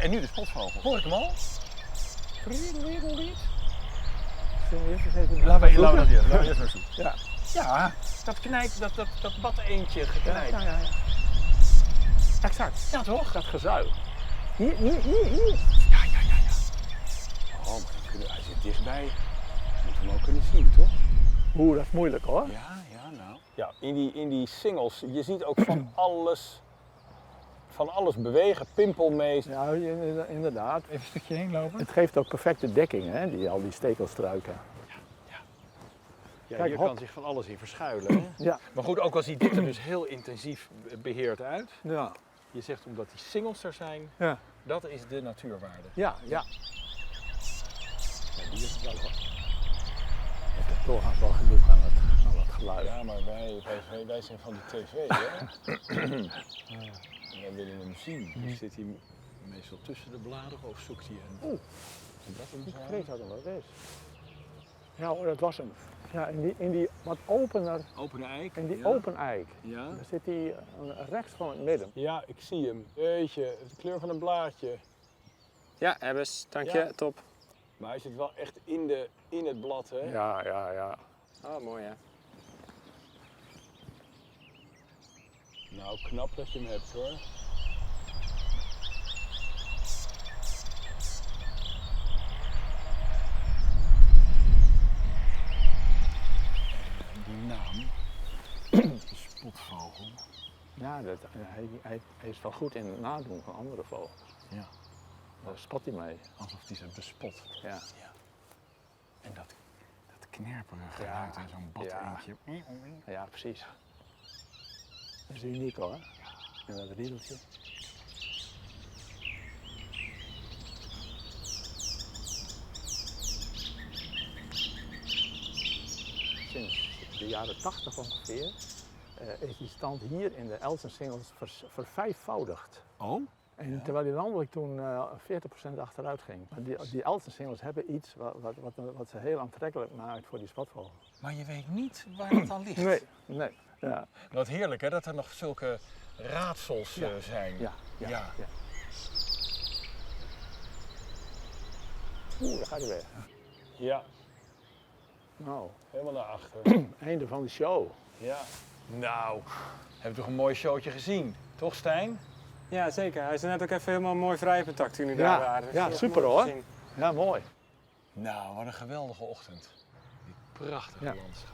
En nu de spotvogel. Hoor ik hem al? Laten we eerst naar zoeken. Ja. Ja, dat knijt, dat bad-eendje geknijpt. Ja. Exact. Ja, toch? Dat gezuil. Hier. Ja. Oh, maar hij zit dichtbij. Moeten we hem ook kunnen zien, toch? Oeh, dat is moeilijk hoor. Ja, nou. Ja, in die singles, je ziet ook van alles bewegen, pimpelmees. Ja, inderdaad. Even een stukje heen lopen. Het geeft ook perfecte dekking, hè, al die stekelstruiken. Ja, Kijk, hier hop. kan zich van alles in verschuilen. Hè? Ja. Maar goed, ook al ziet dit er dus heel intensief beheerd uit. Ja. Je zegt omdat die singles er zijn, Ja. dat is de natuurwaarde. Ja. Ja, die is het wel hoor. Het is doorgaans wel genoeg aan het geluid. Ja, maar wij zijn van de tv, hè? En wij willen hem zien. Dus zit hij meestal tussen de bladeren of zoekt hij een... Oeh. Dat hem Ik zo? vrees dat hem wat is. Ja hoor, dat was hem. Ja, in die wat opener, Opene eik. in die ja. open eik. Ja. Daar zit hij rechts van het midden. Ja, ik zie hem. Beetje, de kleur van een blaadje. Ja, Ebbes, dank je, Ja. top. Maar hij zit wel echt in het blad, hè? Ja. Oh, mooi hè. Nou, knap dat je hem hebt, hoor. Die naam, de spotvogel. Ja, hij is wel goed in het nadoen van andere vogels. Ja, Daar spat hij mee. alsof hij ze bespot. Ja. En dat knerperige Ja, geluid en zo'n bad-eendje. Ja, precies. Dat is uniek hoor. En dat riedeltje. Sinds de jaren 80 ongeveer is die stand hier in de Elsensingels vervijfvoudigd. Oh? En terwijl die landelijk toen 40% achteruit ging. Maar die Elsensingels hebben iets wat ze heel aantrekkelijk maakt voor die spatvogel. Maar je weet niet waar het aan ligt. Nee. Ja. Wat heerlijk, hè, dat er nog zulke raadsels zijn. Ja. Oeh, daar gaat hij weer. Ja, Nou, helemaal naar achter. einde van de show. Ja. Nou, heb je toch een mooi showtje gezien, toch Stijn? Ja, zeker. Hij is net ook even helemaal mooi vrij op het tak toen hij daar waren. Ja, Dat is super mooi hoor. te zien. Ja, mooi. Nou, wat een geweldige ochtend. Die prachtige Ja. landschap.